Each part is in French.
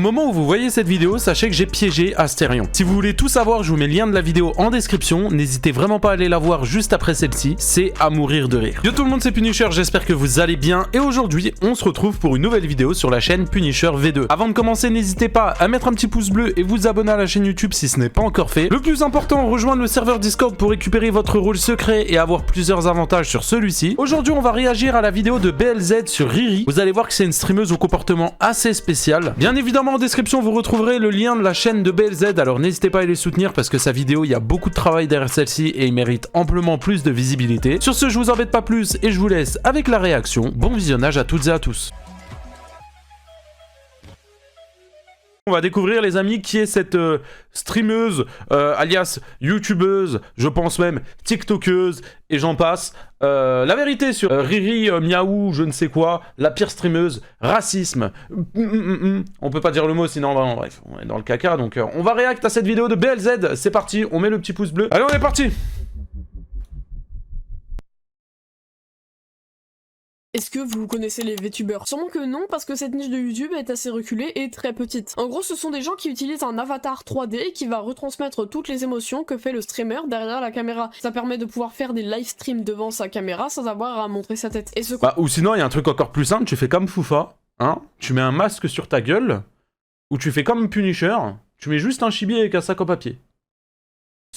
moment où vous voyez cette vidéo, sachez que j'ai piégé Astérion. Si vous voulez tout savoir, je vous mets le lien de la vidéo en description. N'hésitez vraiment pas à aller la voir juste après celle-ci. C'est à mourir de rire. Yo tout le monde, c'est Punisher, j'espère que vous allez bien. Et aujourd'hui, on se retrouve pour une nouvelle vidéo sur la chaîne Punisher V2. Avant de commencer, n'hésitez pas à mettre un petit pouce bleu et vous abonner à la chaîne YouTube si ce n'est pas encore fait. Le plus important, rejoindre le serveur Discord pour récupérer votre rôle secret et avoir plusieurs avantages sur celui-ci. Aujourd'hui, on va réagir à la vidéo de BLZ sur Riri. Vous allez voir que c'est une streameuse au comportement assez spécial. Bien évidemment, en description, vous retrouverez le lien de la chaîne de BLZ, alors n'hésitez pas à les soutenir parce que sa vidéo, il y a beaucoup de travail derrière celle-ci et il mérite amplement plus de visibilité. Sur ce, je vous embête pas plus et je vous laisse avec la réaction. Bon visionnage à toutes et à tous. On va découvrir, les amis, qui est cette streameuse, alias youtubeuse, je pense même tiktokeuse, et j'en passe. La vérité sur Riri, miaou, je ne sais quoi, la pire streameuse, racisme. On peut pas dire le mot, sinon, bah, bref, on est dans le caca. Donc, on va réact à cette vidéo de BLZ. C'est parti, on met le petit pouce bleu. Allez, on est parti. Est-ce que vous connaissez les VTubers? Sûrement que non, parce que cette niche de YouTube est assez reculée et très petite. En gros, ce sont des gens qui utilisent un avatar 3D qui va retransmettre toutes les émotions que fait le streamer derrière la caméra. Ça permet de pouvoir faire des live streams devant sa caméra sans avoir à montrer sa tête. Et ce ou sinon, il y a un truc encore plus simple, tu fais comme Foufa, hein, tu mets un masque sur ta gueule, ou tu fais comme Punisher, tu mets juste un chibi avec un sac en papier.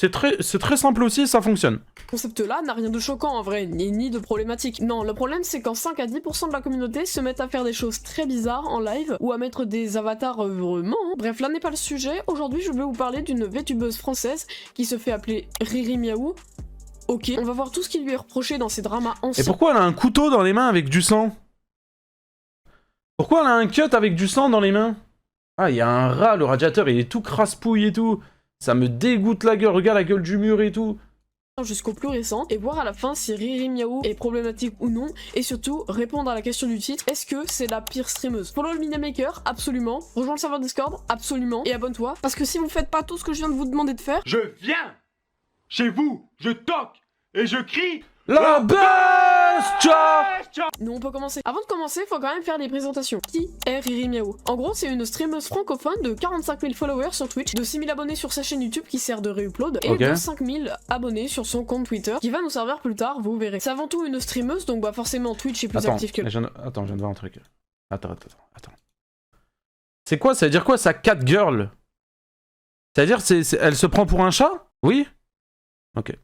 C'est très simple aussi, ça fonctionne. Ce concept-là n'a rien de choquant en vrai, ni de problématique. Non, le problème c'est quand 5 à 10% de la communauté se mettent à faire des choses très bizarres en live, ou à mettre des avatars vraiment. Bref, là n'est pas le sujet. Aujourd'hui, je vais vous parler d'une VTubeuse française qui se fait appeler Riri Miaou. Ok, on va voir tout ce qui lui est reproché dans ses dramas anciens. Et pourquoi elle a un couteau dans les mains avec du sang? Pourquoi elle a un cut avec du sang dans les mains? Ah, il y a un rat, le radiateur, il est tout crasse-pouille et tout. Ça me dégoûte la gueule, regarde la gueule du mur et tout. Jusqu'au plus récent, et voir à la fin si Riri Miaou est problématique ou non, et surtout répondre à la question du titre, est-ce que c'est la pire streameuse? Follow le Minamaker, absolument. Rejoins le serveur Discord, absolument. Et abonne-toi, parce que si vous faites pas tout ce que je viens de vous demander de faire, je viens chez vous, je toque et je crie la bestia. nous on peut commencer. Avant de commencer, faut quand même faire des présentations. Qui est Riri Miaou? En gros, c'est une streameuse francophone de 45 000 followers sur Twitch, de 6 000 abonnés sur sa chaîne YouTube qui sert de réupload, et de 5 000 abonnés sur son compte Twitter, qui va nous servir plus tard, vous verrez. C'est avant tout une streameuse, donc bah forcément Twitch est plus actif que... Attends, je viens de voir un truc. Attends. C'est quoi? Ça veut dire quoi, ça catgirl? Ça veut dire elle se prend pour un chat? Oui? Ok.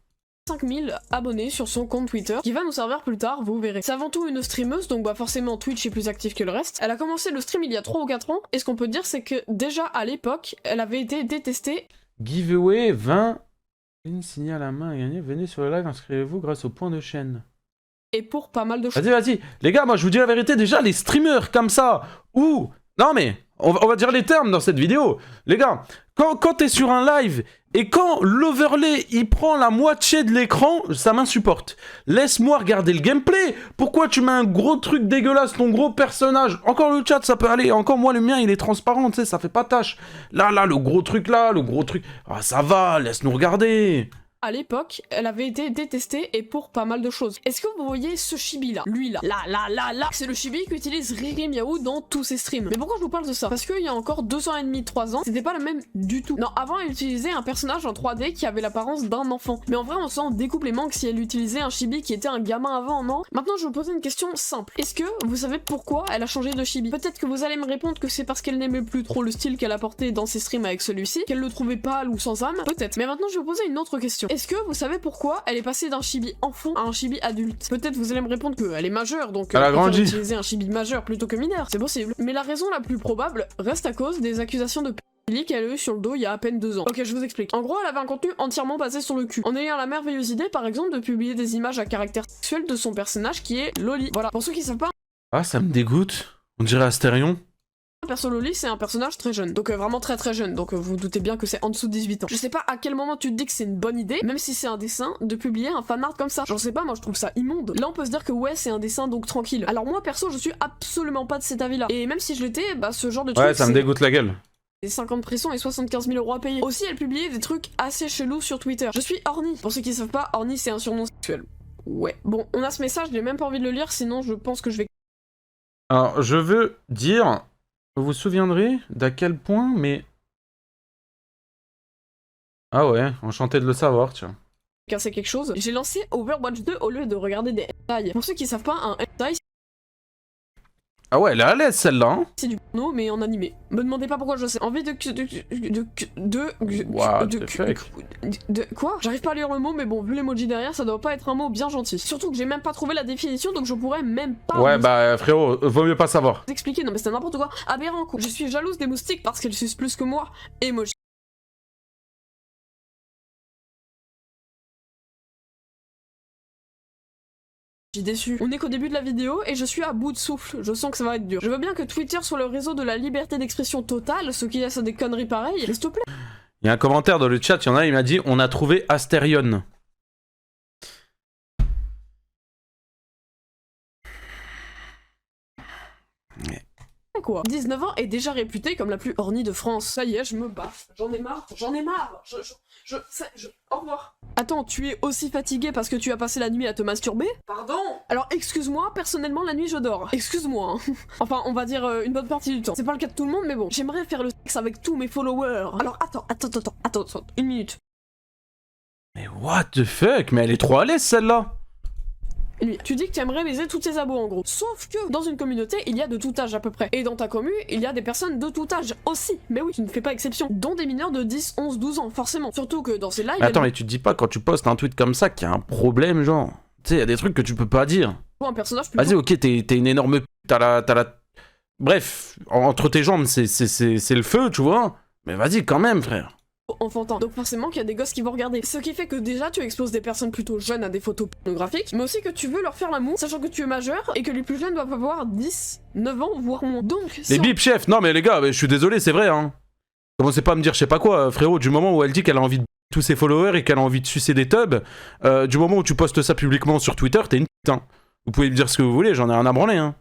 5000 abonnés sur son compte Twitter, qui va nous servir plus tard, vous verrez. C'est avant tout une streameuse, donc bah forcément Twitch est plus actif que le reste. Elle a commencé le stream il y a 3 ou 4 ans, et ce qu'on peut dire c'est que déjà à l'époque, elle avait été détestée. Giveaway 20, une signal à main à gagner, venez sur le live, inscrivez-vous grâce au point de chaîne. Et pour pas mal de choses. Vas-y, les gars, moi je vous dis la vérité, déjà les streamers comme ça, ou... Non mais, on va dire les termes dans cette vidéo. Les gars, quand t'es sur un live, et quand l'overlay, il prend la moitié de l'écran, ça m'insupporte. Laisse-moi regarder le gameplay. Pourquoi tu mets un gros truc dégueulasse, ton gros personnage? Encore le chat, ça peut aller. Encore moi, le mien, il est transparent, tu sais, ça fait pas tâche. Là, le gros truc là, le gros truc... Ah, ça va, laisse-nous regarder. À l'époque, elle avait été détestée et pour pas mal de choses. Est-ce que vous voyez ce chibi là? Lui là. Là. C'est le chibi qu'utilise Riri Miaou dans tous ses streams. Mais pourquoi je vous parle de ça? Parce qu'il y a encore 2 ans et demi, 3 ans, c'était pas le même du tout. Non, avant elle utilisait un personnage en 3D qui avait l'apparence d'un enfant. Mais en vrai on s'en découpe les manques si elle utilisait un chibi qui était un gamin avant, non? Maintenant je vais vous poser une question simple. Est-ce que vous savez pourquoi elle a changé de chibi? Peut-être que vous allez me répondre que c'est parce qu'elle n'aimait plus trop le style qu'elle apportait dans ses streams avec celui-ci, qu'elle le trouvait pâle ou sans âme. Peut-être. Mais maintenant je vais vous poser une autre question. Est-ce que vous savez pourquoi elle est passée d'un chibi enfant à un chibi adulte? Peut-être vous allez me répondre qu'elle est majeure, donc elle a grandi. Utiliser un chibi majeur plutôt que mineur, c'est possible. Mais la raison la plus probable reste à cause des accusations de pédophilie qu'elle a eu sur le dos il y a à peine 2 ans. Ok, je vous explique. En gros, elle avait un contenu entièrement basé sur le cul, en ayant la merveilleuse idée, par exemple, de publier des images à caractère sexuel de son personnage qui est Loli. Voilà. Pour ceux qui savent pas... Ah, ça me dégoûte. On dirait Astérion. Perso Loli, c'est un personnage très jeune, donc vraiment très jeune, donc vous doutez bien que c'est en dessous de 18 ans. Je sais pas à quel moment tu te dis que c'est une bonne idée, même si c'est un dessin, de publier un fanart comme ça. J'en sais pas, moi je trouve ça immonde. Là on peut se dire que ouais, c'est un dessin donc tranquille. Alors moi perso, je suis absolument pas de cet avis là. Et même si je l'étais, bah ce genre de truc... Ouais, ça me dégoûte la gueule. 50 pressions et 75 000 € à payer. Aussi, elle publiait des trucs assez chelous sur Twitter. Je suis Orny. Pour ceux qui savent pas, Orny c'est un surnom sexuel. Ouais. Bon, on a ce message, j'ai même pas envie de le lire, sinon je pense que je vais... Alors, je veux dire Vous vous souviendrez d'à quel point, mais... Ah ouais, enchanté de le savoir, tiens. Casser quelque chose, j'ai lancé Overwatch 2 au lieu de regarder des hentai. Pour ceux qui savent pas, un hentai Ah ouais, elle est à l'aise celle-là, hein. c'est du porno mais en animé. Me demandez pas pourquoi je sais. Envie What the fuck? de quoi? J'arrive pas à lire le mot mais bon, vu l'emoji derrière, ça doit pas être un mot bien gentil. Surtout que j'ai même pas trouvé la définition donc je pourrais même pas Ouais, vous bah frérot, vaut mieux pas savoir. expliquer. Non mais c'est n'importe quoi. Aberrant quoi. Je suis jalouse des moustiques parce qu'elles sucent plus que moi. Emoji. Je suis déçu. On est qu'au début de la vidéo et je suis à bout de souffle. Je sens que ça va être dur. Je veux bien que Twitter soit le réseau de la liberté d'expression totale, ce qui laisse des conneries pareilles. Mais s'il te plaît. Il y a un commentaire dans le chat, il y en a, il m'a dit on a trouvé Asterion. Quoi. 19 ans est déjà réputée comme la plus ornie de France. Ça y est, je me bats. J'en ai marre. Au revoir. Attends, tu es aussi fatigué parce que tu as passé la nuit à te masturber? Pardon? Alors excuse-moi, personnellement la nuit je dors. Excuse-moi. Hein. Enfin, on va dire une bonne partie du temps. C'est pas le cas de tout le monde, mais bon. J'aimerais faire le sexe avec tous mes followers. Alors attends, une minute. Mais what the fuck? Mais elle est trop à l'aise celle-là. Lui. Tu dis que tu aimerais baiser tous tes abos en gros. Sauf que dans une communauté, il y a de tout âge à peu près. Et dans ta commu, il y a des personnes de tout âge aussi. Mais oui, tu ne fais pas exception. Dont des mineurs de 10, 11, 12 ans, forcément. Surtout que dans ces lives... Attends, mais tu te dis pas quand tu postes un tweet comme ça qu'il y a un problème, genre. Tu sais, il y a des trucs que tu peux pas dire. Un personnage plutôt... Vas-y, ok, t'es une énorme... T'as la... Bref, entre tes jambes, c'est le feu, tu vois. Mais vas-y, quand même, frère. Enfantin. Donc forcément qu'il y a des gosses qui vont regarder. Ce qui fait que déjà tu exposes des personnes plutôt jeunes à des photos pornographiques, mais aussi que tu veux leur faire l'amour, sachant que tu es majeur et que les plus jeunes doivent avoir 10, 9 ans, voire moins. Donc... Les bip chef, non mais les gars, je suis désolé, c'est vrai, hein. Commencez pas à me dire je sais pas quoi, frérot, du moment où elle dit qu'elle a envie de tous ses followers et qu'elle a envie de sucer des tubs, du moment où tu postes ça publiquement sur Twitter, t'es une putain. Vous pouvez me dire ce que vous voulez, j'en ai rien à branler, hein.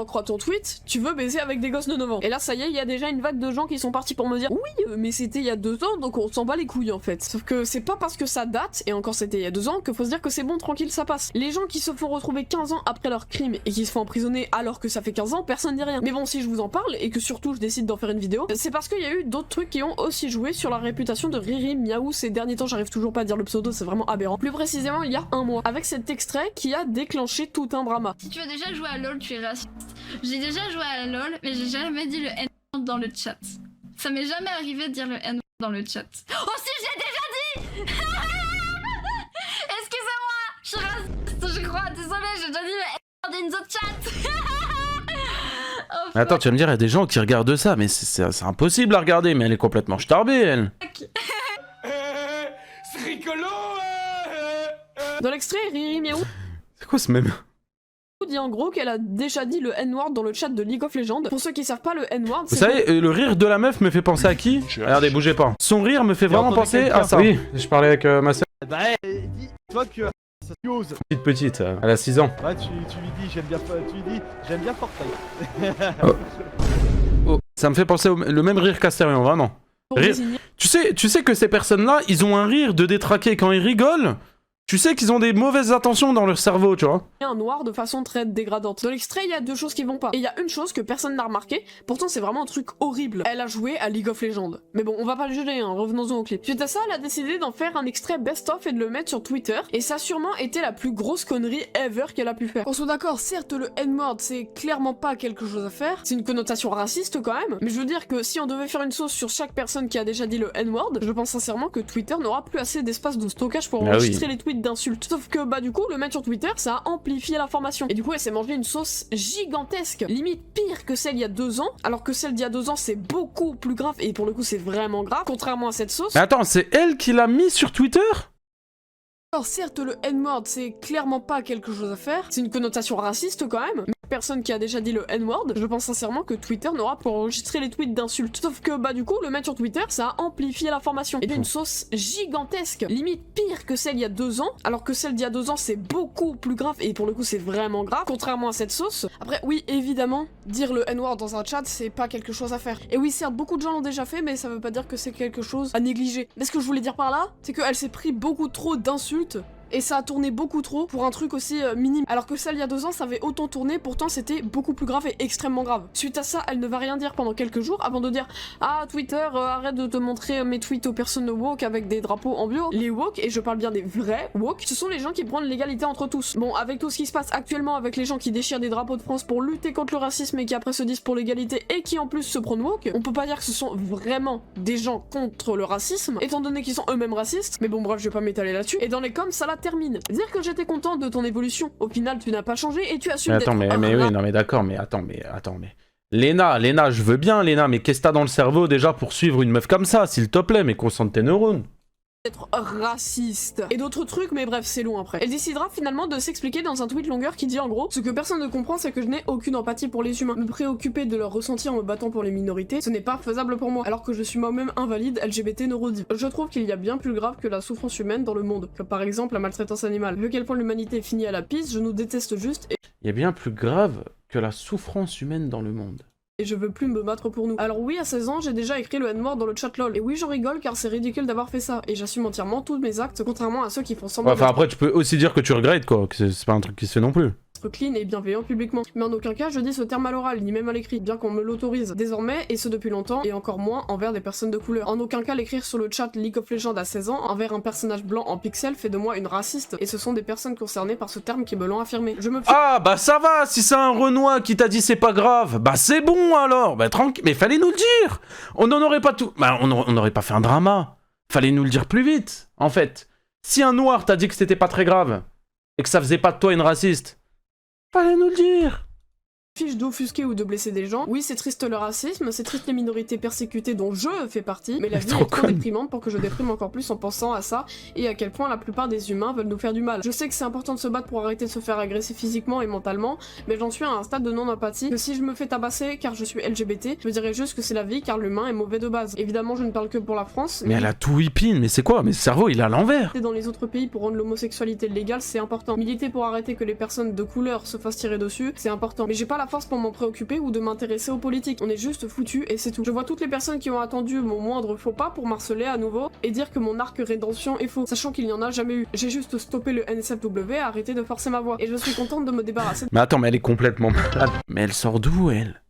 On croit ton tweet, tu veux baiser avec des gosses de 9 ans. Et là, ça y est, il y a déjà une vague de gens qui sont partis pour me dire oui, mais c'était il y a 2 ans, donc on s'en bat les couilles en fait. Sauf que c'est pas parce que ça date, et encore c'était il y a 2 ans, que faut se dire que c'est bon, tranquille, ça passe. Les gens qui se font retrouver 15 ans après leur crime et qui se font emprisonner alors que ça fait 15 ans, personne dit rien. Mais bon, si je vous en parle, et que surtout je décide d'en faire une vidéo, c'est parce qu'il y a eu d'autres trucs qui ont aussi joué sur la réputation de Riri Miaou ces derniers temps, j'arrive toujours pas à dire le pseudo, c'est vraiment aberrant. Plus précisément, il y a un mois, avec cet extrait qui a déclenché tout un drama. Si tu as déjà joué à LoL, tu es raciste. J'ai déjà joué à LoL, mais j'ai jamais dit le N dans le chat. Ça m'est jamais arrivé de dire le N dans le chat. Oh si, j'ai déjà dit. Excusez-moi, je suis raciste, je crois. Désolée, j'ai déjà dit le N dans le chat. Oh, Mais attends, tu vas me dire, il y a des gens qui regardent ça, mais c'est impossible à regarder, mais elle est complètement starbée, elle. C'est rigolo. Dans l'extrait, Riri Miaou C'est quoi ce même? dit en gros qu'elle a déjà dit le N-word dans le chat de League of Legends. Pour ceux qui savent pas, le N-word, Vous savez, le rire de la meuf me fait penser à qui? Regardez, bougez pas. Son rire me fait vraiment penser à ça. Oui, je parlais avec ma soeur. Bah, dis-toi que ça ose. Petite, elle a 6 ans. Ouais, tu lui dis j'aime bien Fortnite. Oh, ça me fait penser le même rire qu'Asterion, vraiment. pour Rire. désigner Tu sais que ces personnes-là, ils ont un rire de détraqué quand ils rigolent. Tu sais qu'ils ont des mauvaises intentions dans leur cerveau, tu vois. un noir de façon très dégradante. Dans l'extrait, il y a 2 choses qui vont pas. Et il y a une chose que personne n'a remarqué, pourtant c'est vraiment un truc horrible. Elle a joué à League of Legends. Mais bon, on va pas le juger, hein, revenons-en au clip. Suite à ça, elle a décidé d'en faire un extrait best-of et de le mettre sur Twitter. Et ça a sûrement été la plus grosse connerie ever qu'elle a pu faire. On soit d'accord, certes, le N-word, c'est clairement pas quelque chose à faire. C'est une connotation raciste quand même. Mais je veux dire que si on devait faire une sauce sur chaque personne qui a déjà dit le N-word, je pense sincèrement que Twitter n'aura plus assez d'espace de stockage pour enregistrer les tweets d'insultes. Sauf que bah du coup, le mettre sur Twitter, ça a amplifié l'information. Et du coup, elle s'est mangée une sauce gigantesque, limite pire que celle il y a 2 ans, alors que celle d'il y a 2 ans, c'est beaucoup plus grave, et pour le coup, c'est vraiment grave, contrairement à cette sauce. Mais attends, c'est elle qui l'a mis sur Twitter? Alors certes, le N-word, c'est clairement pas quelque chose à faire, c'est une connotation raciste quand même, mais personne qui a déjà dit le N-word, je pense sincèrement que Twitter n'aura pour enregistrer les tweets d'insultes. Sauf que bah du coup, le mettre sur Twitter, ça a amplifié l'information. Et bien une sauce gigantesque, limite pire que celle il y a 2 ans, alors que celle d'il y a 2 ans, c'est beaucoup plus grave, et pour le coup, c'est vraiment grave, contrairement à cette sauce. Après, oui, évidemment, dire le N-word dans un chat, c'est pas quelque chose à faire. Et oui, certes, beaucoup de gens l'ont déjà fait, mais ça veut pas dire que c'est quelque chose à négliger. Mais ce que je voulais dire par là, c'est qu'elle s'est pris beaucoup trop d'insultes et ça a tourné beaucoup trop pour un truc aussi minime. Alors que celle il y a 2 ans, ça avait autant tourné, pourtant c'était beaucoup plus grave et extrêmement grave. Suite à ça, elle ne va rien dire pendant quelques jours avant de dire « Ah, Twitter, arrête de te montrer mes tweets aux personnes woke avec des drapeaux en bio. » Les woke, et je parle bien des vrais woke, ce sont les gens qui prônent l'égalité entre tous. Bon, avec tout ce qui se passe actuellement avec les gens qui déchirent des drapeaux de France pour lutter contre le racisme et qui après se disent pour l'égalité et qui en plus se prônent woke, on peut pas dire que ce sont vraiment des gens contre le racisme, étant donné qu'ils sont eux-mêmes racistes, mais bon bref, je vais pas m'étaler là-dessus. Et dans les coms, ça la termine. Dire que j'étais contente de ton évolution, au final tu n'as pas changé et tu assumes d'être... Attends, mais oui, non mais d'accord, mais attends, mais... Léna, je veux bien, Léna, mais qu'est-ce que t'as dans le cerveau déjà pour suivre une meuf comme ça, s'il te plaît, mais concentre tes neurones. Être raciste et d'autres trucs, mais bref, c'est long après. Elle décidera finalement de s'expliquer dans un tweet longueur qui dit en gros: ce que personne ne comprend, c'est que je n'ai aucune empathie pour les humains. Me préoccuper de leur ressenti en me battant pour les minorités, ce n'est pas faisable pour moi, alors que je suis moi-même invalide, LGBT neurodive. Je trouve qu'il y a bien plus grave que la souffrance humaine dans le monde, comme par exemple la maltraitance animale. Vu quel point l'humanité est finie à la pisse, je nous déteste juste Il y a bien plus grave que la souffrance humaine dans le monde. et je veux plus me battre pour nous. Alors oui, à 16 ans, j'ai déjà écrit le N-word dans le chat LOL. Et oui, j'en rigole car c'est ridicule d'avoir fait ça. Et j'assume entièrement tous mes actes, contrairement à ceux qui font semblant Enfin après, tu peux aussi dire que tu regrettes, quoi, que c'est pas un truc qui se fait non plus. d'être clean et bienveillant publiquement. Mais en aucun cas, je dis ce terme à l'oral, ni même à l'écrit, bien qu'on me l'autorise. Désormais, et ce depuis longtemps, et encore moins envers des personnes de couleur. En aucun cas, l'écrire sur le chat League of Legends à 16 ans, envers un personnage blanc en pixel, fait de moi une raciste. Et ce sont des personnes concernées par ce terme qui me l'ont affirmé. Je me... Ah bah ça va, si c'est un Renoir qui t'a dit c'est pas grave, bah c'est bon alors, bah tranquille, mais fallait nous le dire. On n'en aurait pas tout, bah on n'aurait pas fait un drama. Fallait nous le dire plus vite, en fait. Si un noir t'a dit que c'était pas très grave, et que ça faisait pas de toi une raciste, fallait nous le dire. fiche d'offusquer ou de blesser des gens. Oui, c'est triste le racisme, c'est triste les minorités persécutées dont je fais partie, mais la vie est trop déprimante pour que je déprime encore plus en pensant à ça et à quel point la plupart des humains veulent nous faire du mal. Je sais que c'est important de se battre pour arrêter de se faire agresser physiquement et mentalement, mais j'en suis à un stade de non-empathie que si je me fais tabasser car je suis LGBT, je dirais juste que c'est la vie car l'humain est mauvais de base. Évidemment, je ne parle que pour la France. Mais elle a tout whipping, mais c'est quoi? Mais ce cerveau, il est à l'envers. Dans les autres pays pour rendre l'homosexualité légale, c'est important. Militer pour arrêter que les personnes de couleur se fassent tirer dessus, c'est important. Mais j'ai pas la force pour m'en préoccuper ou de m'intéresser aux politiques. On est juste foutus et c'est tout. Je vois toutes les personnes qui ont attendu mon moindre faux pas pour m'harceler à nouveau et dire que mon arc rédemption est faux, sachant qu'il n'y en a jamais eu. J'ai juste stoppé le NSFW et arrêté de forcer ma voix. Et je suis contente de me débarrasser. Mais attends, mais elle est complètement malade. Mais elle sort d'où, elle?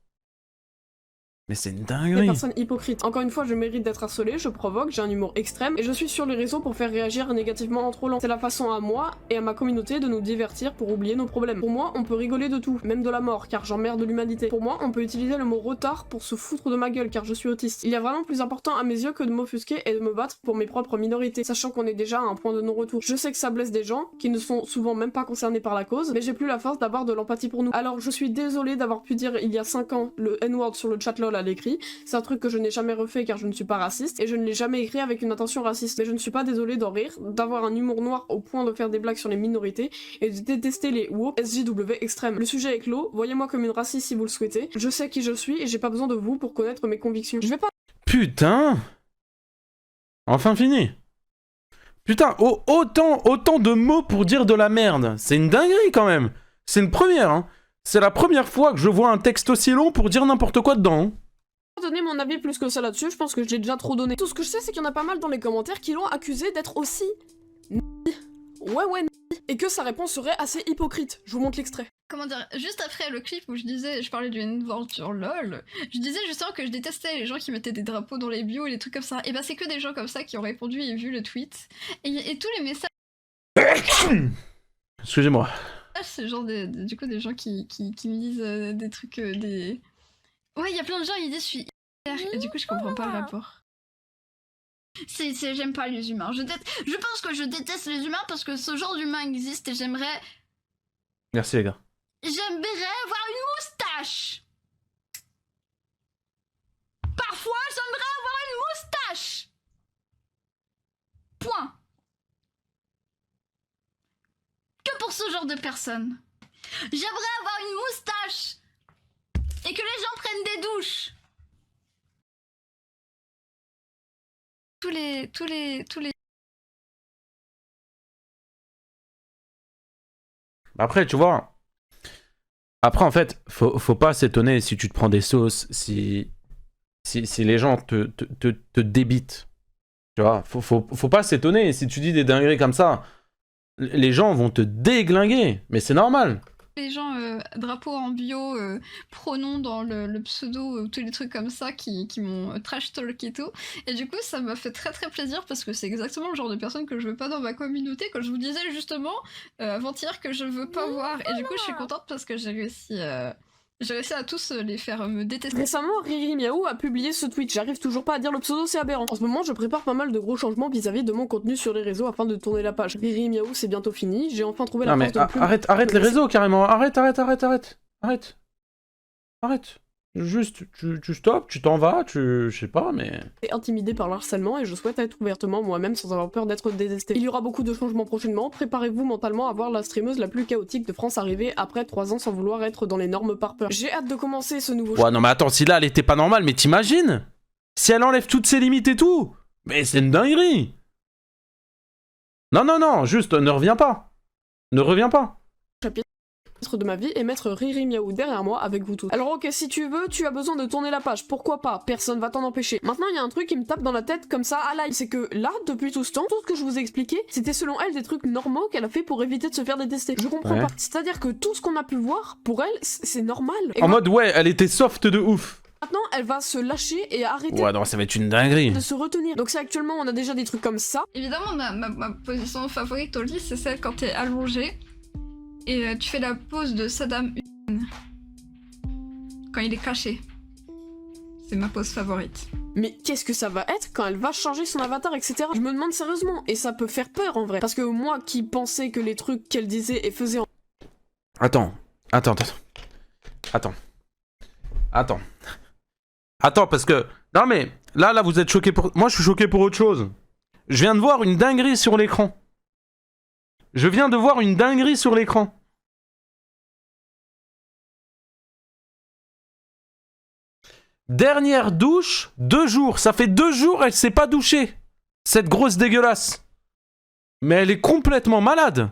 Mais c'est une Des dinguerie. personnes hypocrites. Encore une fois, je mérite d'être harcelée, je provoque, j'ai un humour extrême et je suis sur les réseaux pour faire réagir négativement en trollant. C'est la façon à moi et à ma communauté de nous divertir pour oublier nos problèmes. Pour moi, on peut rigoler de tout, même de la mort, car j'emmerde l'humanité. Pour moi, on peut utiliser le mot retard pour se foutre de ma gueule, car je suis autiste. Il y a vraiment plus important à mes yeux que de m'offusquer et de me battre pour mes propres minorités, sachant qu'on est déjà à un point de non-retour. Je sais que ça blesse des gens qui ne sont souvent même pas concernés par la cause, mais j'ai plus la force d'avoir de l'empathie pour nous. Alors je suis désolée d'avoir pu dire il y a 5 ans le N-word sur le chat LOL à l'écrit. C'est un truc que je n'ai jamais refait car je ne suis pas raciste et je ne l'ai jamais écrit avec une intention raciste. Mais je ne suis pas désolée d'en rire, d'avoir un humour noir au point de faire des blagues sur les minorités et de détester les woke SJW extrêmes. Le sujet est clos, voyez-moi comme une raciste si vous le souhaitez. Je sais qui je suis et j'ai pas besoin de vous pour connaître mes convictions. Je vais pas... Putain! Enfin fini. Putain, autant de mots pour dire de la merde. C'est une dinguerie quand même. C'est une première, hein. C'est la première fois que je vois un texte aussi long pour dire n'importe quoi dedans. Hein. Donner mon avis plus que ça là-dessus, je pense que je l'ai déjà trop donné. Tout ce que je sais, c'est qu'il y en a pas mal dans les commentaires qui l'ont accusé d'être aussi... Ouais, et que sa réponse serait assez hypocrite. Je vous montre l'extrait. Comment dire, juste après le clip où je parlais du N-word sur LOL, je disais justement que je détestais les gens qui mettaient des drapeaux dans les bios et les trucs comme ça. Et bah c'est que des gens comme ça qui ont répondu et vu le tweet. Et tous les messages... Excusez-moi. C'est genre du coup des gens qui me disent des trucs, des... Ouais, il y a plein de gens, ils disent je suis hyper... Et du coup, je comprends pas le rapport. J'aime pas les humains. Je pense que je déteste les humains parce que ce genre d'humain existe et j'aimerais... Merci les gars. J'aimerais avoir une moustache. Parfois, j'aimerais avoir une moustache. Point. Que pour ce genre de personnes. J'aimerais avoir une moustache. Et que les gens prennent des douches. Tous les... Après, tu vois... Après, en fait, faut pas s'étonner si tu te prends des sauces, si les gens te débitent. Tu vois, faut pas s'étonner si tu dis des dingueries comme ça. Les gens vont te déglinguer, mais c'est normal. Les gens, drapeau en bio, pronoms dans le pseudo, tous les trucs comme ça qui m'ont trash talk et tout. Et du coup, ça m'a fait très très plaisir parce que c'est exactement le genre de personne que je veux pas dans ma communauté. Quand je vous disais justement avant-hier que je veux pas voir. Et du coup, je suis contente parce que j'ai réussi à tous les faire me détester. Récemment, Riri Miaou a publié ce tweet. J'arrive toujours pas à dire le pseudo, c'est aberrant. En ce moment, je prépare pas mal de gros changements vis-à-vis de mon contenu sur les réseaux afin de tourner la page. Riri Miaou, c'est bientôt fini. J'ai enfin trouvé la Non mais force de plus... arrête les réseaux carrément. Arrête. Juste, tu stops, tu t'en vas, je sais pas, mais... intimidé par le harcèlement et je souhaite être ouvertement moi-même sans avoir peur d'être détesté. Il y aura beaucoup de changements prochainement, préparez-vous mentalement à voir la streameuse la plus chaotique de France arriver après 3 ans sans vouloir être dans les normes par peur. J'ai hâte de commencer ce nouveau... Ouais non mais attends, si là elle était pas normale, mais t'imagines? Si elle enlève toutes ses limites et tout, mais c'est une dinguerie. Non, juste ne reviens pas. Ne reviens pas. de ma vie et mettre Riri Miaou derrière moi avec vous tous. Alors ok, si tu veux, tu as besoin de tourner la page, pourquoi pas, personne va t'en empêcher. Maintenant, il y a un truc qui me tape dans la tête comme ça à live, c'est que là, depuis tout ce temps, tout ce que je vous ai expliqué, c'était selon elle des trucs normaux qu'elle a fait pour éviter de se faire détester. Je comprends pas. C'est-à-dire que tout ce qu'on a pu voir, pour elle, c'est normal. Et en mode, ouais, elle était soft de ouf. Maintenant, elle va se lâcher et arrêter ouais, non, ça va être une dinguerie. de se retenir. Donc c'est actuellement, on a déjà des trucs comme ça. Évidemment, ma position favorite au lit, c'est celle quand t'es allongé et tu fais la pose de Saddam Hussein quand il est caché. C'est ma pose favorite. Mais qu'est-ce que ça va être quand elle va changer son avatar, etc. Je me demande sérieusement, et ça peut faire peur en vrai. Parce que moi qui pensais que les trucs qu'elle disait et faisait en... Attends, parce que... Non mais, là, vous êtes choqués pour... Moi, je suis choqué pour autre chose. Je viens de voir une dinguerie sur l'écran. Dernière douche, 2 jours. Ça fait 2 jours, elle s'est pas douchée. Cette grosse dégueulasse. Mais elle est complètement malade.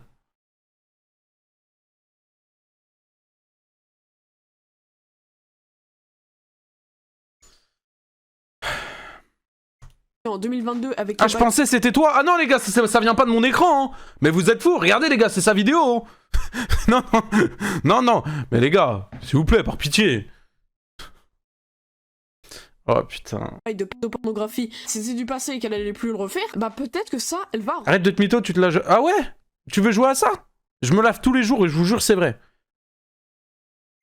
En 2022 avec... Ah, je pensais c'était toi. Ah non les gars, ça vient pas de mon écran. Hein. Mais vous êtes fous. Regardez les gars, c'est sa vidéo. Hein. non. Mais les gars, s'il vous plaît, par pitié. Oh putain. de pornographie, c'était du passé et qu'elle allait plus le refaire, bah peut-être que ça, elle va... Arrête de te mytho, tu te la... Ah ouais? Tu veux jouer à ça? Je me lave tous les jours et je vous jure c'est vrai.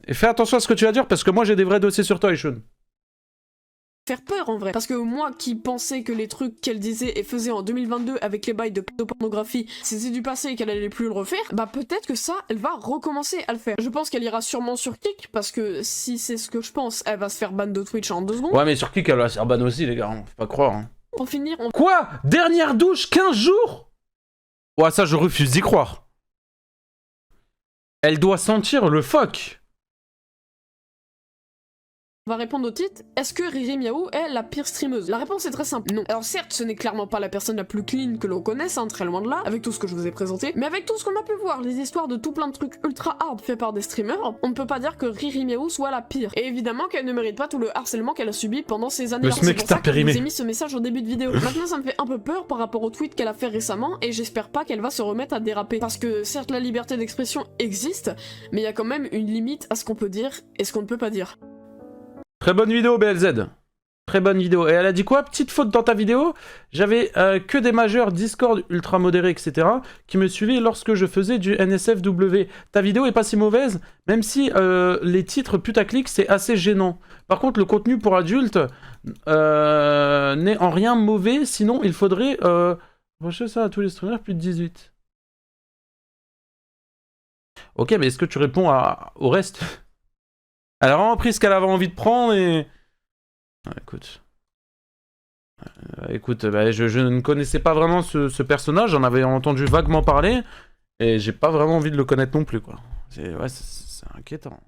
Et fais attention à ce que tu vas dire parce que moi j'ai des vrais dossiers sur toi, Ishun. Faire peur en vrai. Parce que moi qui pensais que les trucs qu'elle disait et faisait en 2022 avec les bails de pornographie, c'était du passé et qu'elle allait plus le refaire, bah peut-être que ça, elle va recommencer à le faire. Je pense qu'elle ira sûrement sur Kick, parce que si c'est ce que je pense, elle va se faire ban de Twitch en 2 secondes. Ouais mais sur Kick elle va se faire ban aussi les gars, hein. Faut pas croire. Hein. Pour finir, on... Quoi? Dernière douche, 15 jours? Ouais ça je refuse d'y croire. Elle doit sentir le phoque. On va répondre au titre, est-ce que Riri Miaou est la pire streameuse? La réponse est très simple, non. Alors certes, ce n'est clairement pas la personne la plus clean que l'on connaisse, hein, très loin de là, avec tout ce que je vous ai présenté, mais avec tout ce qu'on a pu voir, les histoires de tout plein de trucs ultra hard faits par des streamers, on ne peut pas dire que Riri Miaou soit la pire. Et évidemment qu'elle ne mérite pas tout le harcèlement qu'elle a subi pendant ces années-là. C'est pour ça que je vous ai mis ce message au début de vidéo. Maintenant ça me fait un peu peur par rapport au tweet qu'elle a fait récemment, et j'espère pas qu'elle va se remettre à déraper. Parce que certes la liberté d'expression existe, mais il y a quand même une limite à ce qu'on peut dire et ce qu'on ne peut pas dire. Très bonne vidéo BLZ. Très bonne vidéo. Et elle a dit quoi? Petite faute dans ta vidéo. J'avais que des majeurs Discord ultra modérés, etc. qui me suivaient lorsque je faisais du NSFW. Ta vidéo est pas si mauvaise, même si les titres putaclic c'est assez gênant. Par contre, le contenu pour adultes n'est en rien mauvais, sinon il faudrait reprocher ça à tous les streamers plus de 18. Ok, mais est-ce que tu réponds au reste? Elle a vraiment pris ce qu'elle avait envie de prendre et... Écoute, je ne connaissais pas vraiment ce personnage, j'en avais entendu vaguement parler, et j'ai pas vraiment envie de le connaître non plus, quoi. C'est inquiétant.